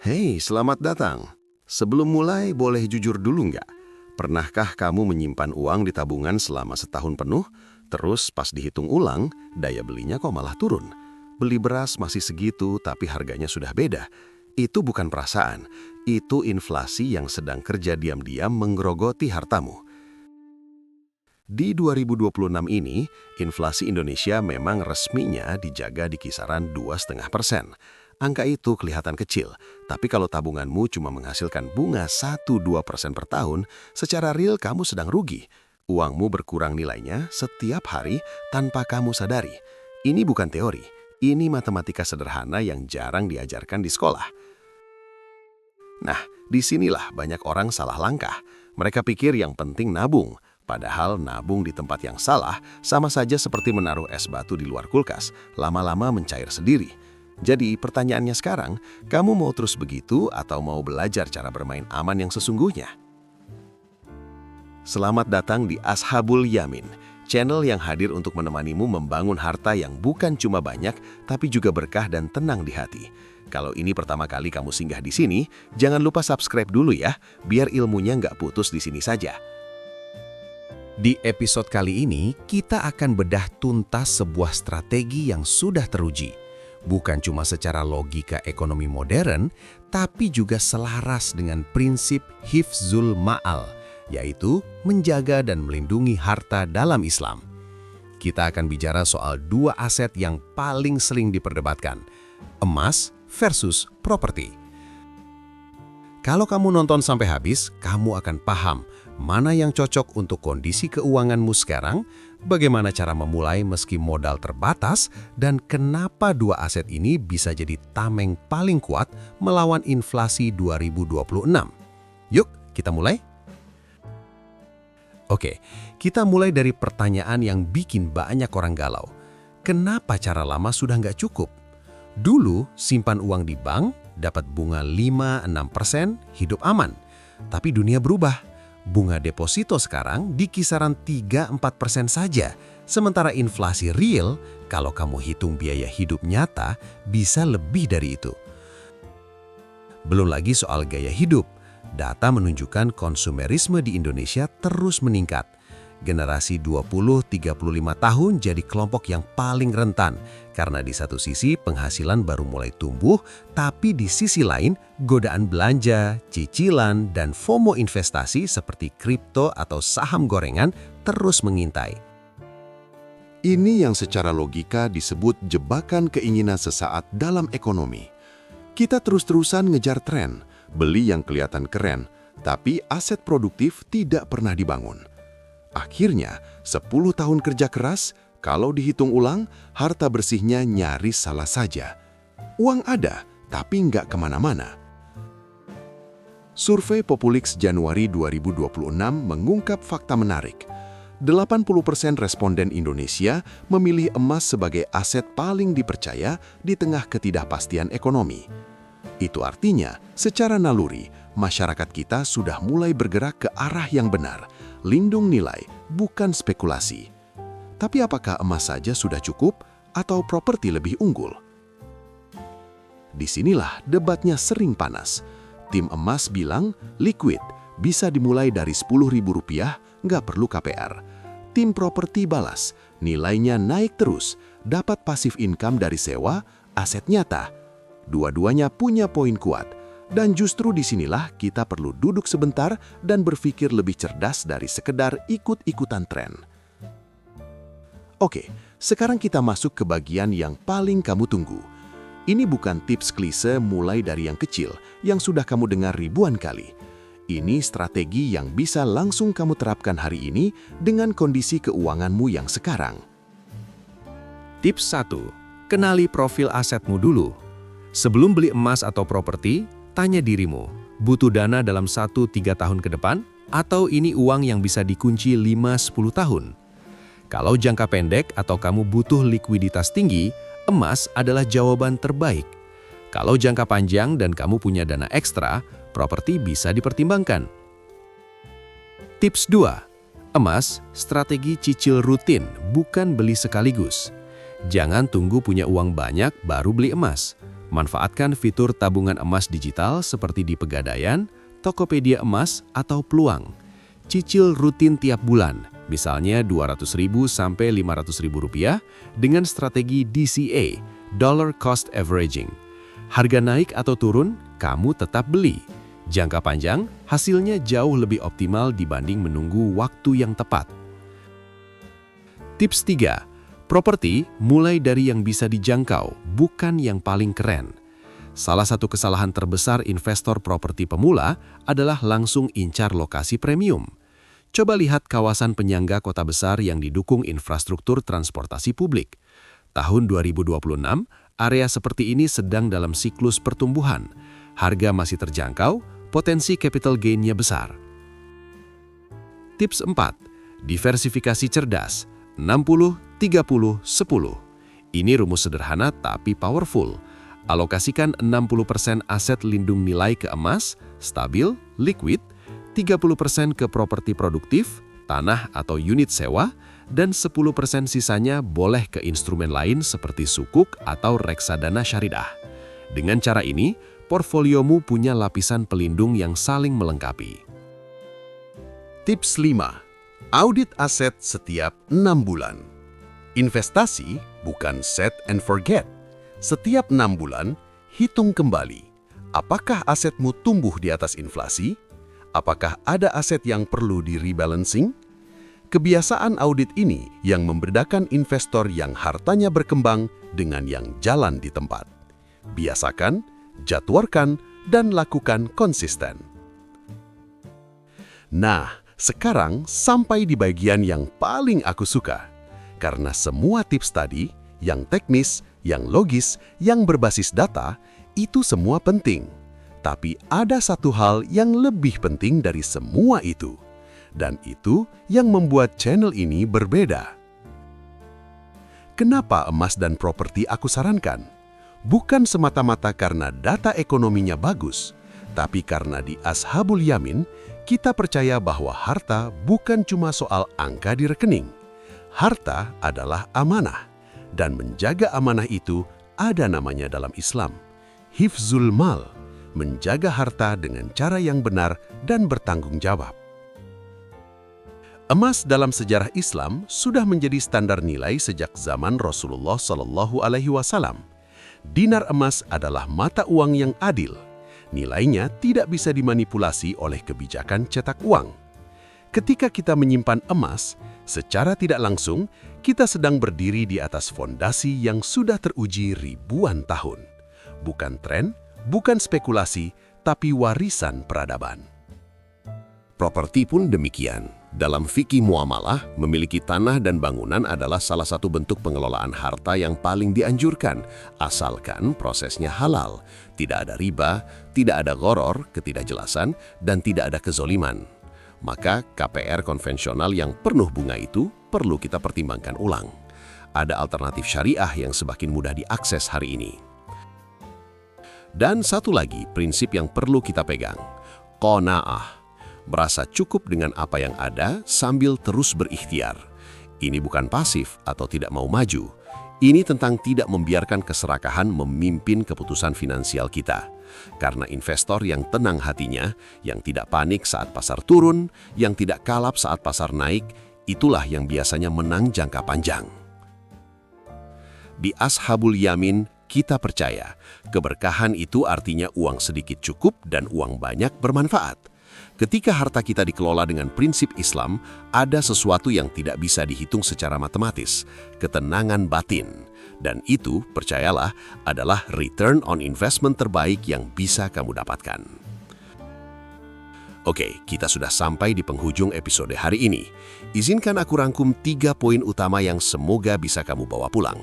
Hei, selamat datang. Sebelum mulai, boleh jujur dulu nggak? Pernahkah kamu menyimpan uang di tabungan selama setahun penuh, terus pas dihitung ulang, daya belinya kok malah turun? Beli beras masih segitu, tapi harganya sudah beda. Itu bukan perasaan, itu inflasi yang sedang kerja diam-diam menggerogoti hartamu. Di 2026 ini, inflasi Indonesia memang resminya dijaga di kisaran 2,5%. Angka itu kelihatan kecil, tapi kalau tabunganmu cuma menghasilkan bunga 1-2% per tahun, secara real kamu sedang rugi. Uangmu berkurang nilainya setiap hari tanpa kamu sadari. Ini bukan teori, ini matematika sederhana yang jarang diajarkan di sekolah. Nah, disinilah banyak orang salah langkah. Mereka pikir yang penting nabung, padahal nabung di tempat yang salah sama saja seperti menaruh es batu di luar kulkas, lama-lama mencair sendiri. Jadi pertanyaannya sekarang, kamu mau terus begitu atau mau belajar cara bermain aman yang sesungguhnya? Selamat datang di Ashabul Yamin, channel yang hadir untuk menemanimu membangun harta yang bukan cuma banyak, tapi juga berkah dan tenang di hati. Kalau ini pertama kali kamu singgah di sini, jangan lupa subscribe dulu ya, biar ilmunya nggak putus di sini saja. Di episode kali ini, kita akan bedah tuntas sebuah strategi yang sudah teruji. Bukan cuma secara logika ekonomi modern, tapi juga selaras dengan prinsip hifzul ma'al, yaitu menjaga dan melindungi harta dalam Islam. Kita akan bicara soal dua aset yang paling sering diperdebatkan, emas versus properti. Kalau kamu nonton sampai habis, kamu akan paham mana yang cocok untuk kondisi keuanganmu sekarang, bagaimana cara memulai meski modal terbatas, dan kenapa dua aset ini bisa jadi tameng paling kuat melawan inflasi 2026. Yuk, kita mulai? Oke, kita mulai dari pertanyaan yang bikin banyak orang galau. Kenapa cara lama sudah nggak cukup? Dulu, simpan uang di bank, dapat bunga 5-6%, hidup aman. Tapi dunia berubah. Bunga deposito sekarang di kisaran 3-4% saja. Sementara inflasi real, kalau kamu hitung biaya hidup nyata, bisa lebih dari itu. Belum lagi soal gaya hidup. Data menunjukkan konsumerisme di Indonesia terus meningkat. Generasi 20-35 tahun jadi kelompok yang paling rentan, karena di satu sisi penghasilan baru mulai tumbuh, tapi di sisi lain godaan belanja, cicilan, dan FOMO investasi seperti kripto atau saham gorengan terus mengintai. Ini yang secara logika disebut jebakan keinginan sesaat dalam ekonomi. Kita terus-terusan ngejar tren, beli yang kelihatan keren, tapi aset produktif tidak pernah dibangun. Akhirnya, 10 tahun kerja keras, kalau dihitung ulang, harta bersihnya nyaris salah saja. Uang ada, tapi nggak kemana-mana. Survei Populix Januari 2026 mengungkap fakta menarik. 80% responden Indonesia memilih emas sebagai aset paling dipercaya di tengah ketidakpastian ekonomi. Itu artinya, secara naluri, masyarakat kita sudah mulai bergerak ke arah yang benar, lindung nilai, bukan spekulasi. Tapi apakah emas saja sudah cukup atau properti lebih unggul? Disinilah debatnya sering panas. Tim emas bilang liquid, bisa dimulai dari Rp10.000, nggak perlu KPR. Tim properti balas, nilainya naik terus, dapat pasif income dari sewa, aset nyata. Dua-duanya punya poin kuat. Dan justru disinilah kita perlu duduk sebentar dan berpikir lebih cerdas dari sekedar ikut-ikutan tren. Oke, sekarang kita masuk ke bagian yang paling kamu tunggu. Ini bukan tips klise mulai dari yang kecil, yang sudah kamu dengar ribuan kali. Ini strategi yang bisa langsung kamu terapkan hari ini dengan kondisi keuanganmu yang sekarang. Tips 1. Kenali profil asetmu dulu. Sebelum beli emas atau properti, tanya dirimu, butuh dana dalam 1-3 tahun ke depan? Atau ini uang yang bisa dikunci 5-10 tahun? Kalau jangka pendek atau kamu butuh likuiditas tinggi, emas adalah jawaban terbaik. Kalau jangka panjang dan kamu punya dana ekstra, properti bisa dipertimbangkan. Tips 2. Emas, strategi cicil rutin, bukan beli sekaligus. Jangan tunggu punya uang banyak baru beli emas. Manfaatkan fitur tabungan emas digital seperti di Pegadaian, Tokopedia Emas, atau Peluang. Cicil rutin tiap bulan, misalnya Rp200.000 sampai Rp500.000 dengan strategi DCA, Dollar Cost Averaging. Harga naik atau turun, kamu tetap beli. Jangka panjang, hasilnya jauh lebih optimal dibanding menunggu waktu yang tepat. Tips 3. Properti mulai dari yang bisa dijangkau, bukan yang paling keren. Salah satu kesalahan terbesar investor properti pemula adalah langsung incar lokasi premium. Coba lihat kawasan penyangga kota besar yang didukung infrastruktur transportasi publik. Tahun 2026, area seperti ini sedang dalam siklus pertumbuhan. Harga masih terjangkau, potensi capital gain-nya besar. Tips 4. Diversifikasi cerdas. 60-30-10. Ini rumus sederhana tapi powerful. Alokasikan 60% aset lindung nilai ke emas, stabil, liquid, 30% ke properti produktif, tanah atau unit sewa, dan 10% sisanya boleh ke instrumen lain seperti sukuk atau reksadana syariah. Dengan cara ini, portfoliomu punya lapisan pelindung yang saling melengkapi. Tips 5. Audit aset setiap 6 bulan. Investasi bukan set and forget. Setiap 6 bulan, hitung kembali. Apakah asetmu tumbuh di atas inflasi? Apakah ada aset yang perlu di-rebalancing? Kebiasaan audit ini yang membedakan investor yang hartanya berkembang dengan yang jalan di tempat. Biasakan, jadwalkan, dan lakukan konsisten. Nah, sekarang sampai di bagian yang paling aku suka. Karena semua tips tadi, yang teknis, yang logis, yang berbasis data, itu semua penting. Tapi ada satu hal yang lebih penting dari semua itu. Dan itu yang membuat channel ini berbeda. Kenapa emas dan properti aku sarankan? Bukan semata-mata karena data ekonominya bagus, tapi karena di Ashabul Yamin, kita percaya bahwa harta bukan cuma soal angka di rekening. Harta adalah amanah, dan menjaga amanah itu ada namanya dalam Islam. Hifzul mal, menjaga harta dengan cara yang benar dan bertanggung jawab. Emas dalam sejarah Islam sudah menjadi standar nilai sejak zaman Rasulullah SAW. Dinar emas adalah mata uang yang adil. Nilainya tidak bisa dimanipulasi oleh kebijakan cetak uang. Ketika kita menyimpan emas, secara tidak langsung, kita sedang berdiri di atas fondasi yang sudah teruji ribuan tahun. Bukan tren, bukan spekulasi, tapi warisan peradaban. Properti pun demikian. Dalam fikih muamalah, memiliki tanah dan bangunan adalah salah satu bentuk pengelolaan harta yang paling dianjurkan, asalkan prosesnya halal. Tidak ada riba, tidak ada gharar, ketidakjelasan, dan tidak ada kezoliman. Maka KPR konvensional yang penuh bunga itu perlu kita pertimbangkan ulang. Ada alternatif syariah yang semakin mudah diakses hari ini. Dan satu lagi prinsip yang perlu kita pegang, qanaah. Merasa cukup dengan apa yang ada sambil terus berikhtiar. Ini bukan pasif atau tidak mau maju. Ini tentang tidak membiarkan keserakahan memimpin keputusan finansial kita. Karena investor yang tenang hatinya, yang tidak panik saat pasar turun, yang tidak kalap saat pasar naik, itulah yang biasanya menang jangka panjang. Di Ashabul Yamin, kita percaya keberkahan itu artinya uang sedikit cukup dan uang banyak bermanfaat. Ketika harta kita dikelola dengan prinsip Islam, ada sesuatu yang tidak bisa dihitung secara matematis, ketenangan batin. Dan itu, percayalah, adalah return on investment terbaik yang bisa kamu dapatkan. Oke, kita sudah sampai di penghujung episode hari ini. Izinkan aku rangkum 3 poin utama yang semoga bisa kamu bawa pulang.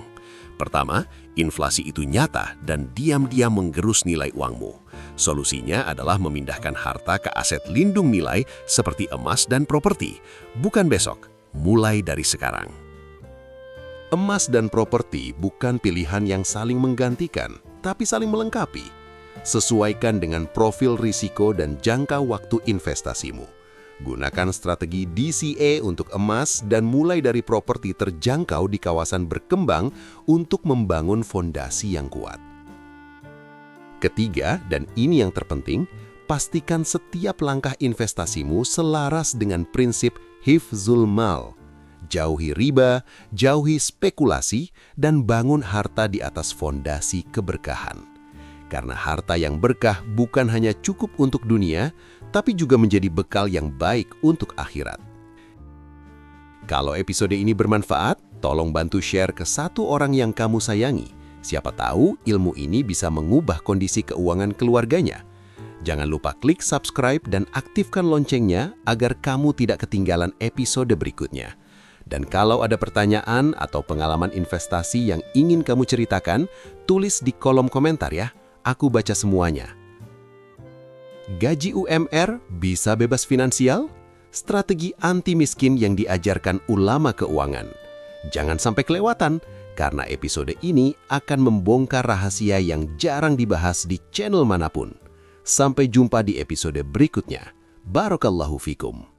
Pertama, inflasi itu nyata dan diam-diam menggerus nilai uangmu. Solusinya adalah memindahkan harta ke aset lindung nilai seperti emas dan properti. Bukan besok, mulai dari sekarang. Emas dan properti bukan pilihan yang saling menggantikan, tapi saling melengkapi. Sesuaikan dengan profil risiko dan jangka waktu investasimu. Gunakan strategi DCA untuk emas dan mulai dari properti terjangkau di kawasan berkembang untuk membangun fondasi yang kuat. Ketiga, dan ini yang terpenting, pastikan setiap langkah investasimu selaras dengan prinsip hifzul mal. Jauhi riba, jauhi spekulasi, dan bangun harta di atas fondasi keberkahan. Karena harta yang berkah bukan hanya cukup untuk dunia, tapi juga menjadi bekal yang baik untuk akhirat. Kalau episode ini bermanfaat, tolong bantu share ke satu orang yang kamu sayangi. Siapa tahu ilmu ini bisa mengubah kondisi keuangan keluarganya. Jangan lupa klik subscribe dan aktifkan loncengnya agar kamu tidak ketinggalan episode berikutnya. Dan kalau ada pertanyaan atau pengalaman investasi yang ingin kamu ceritakan, tulis di kolom komentar ya. Aku baca semuanya. Gaji UMR bisa bebas finansial? Strategi anti miskin yang diajarkan ulama keuangan. Jangan sampai kelewatan, karena episode ini akan membongkar rahasia yang jarang dibahas di channel manapun. Sampai jumpa di episode berikutnya. Barakallahu fikum.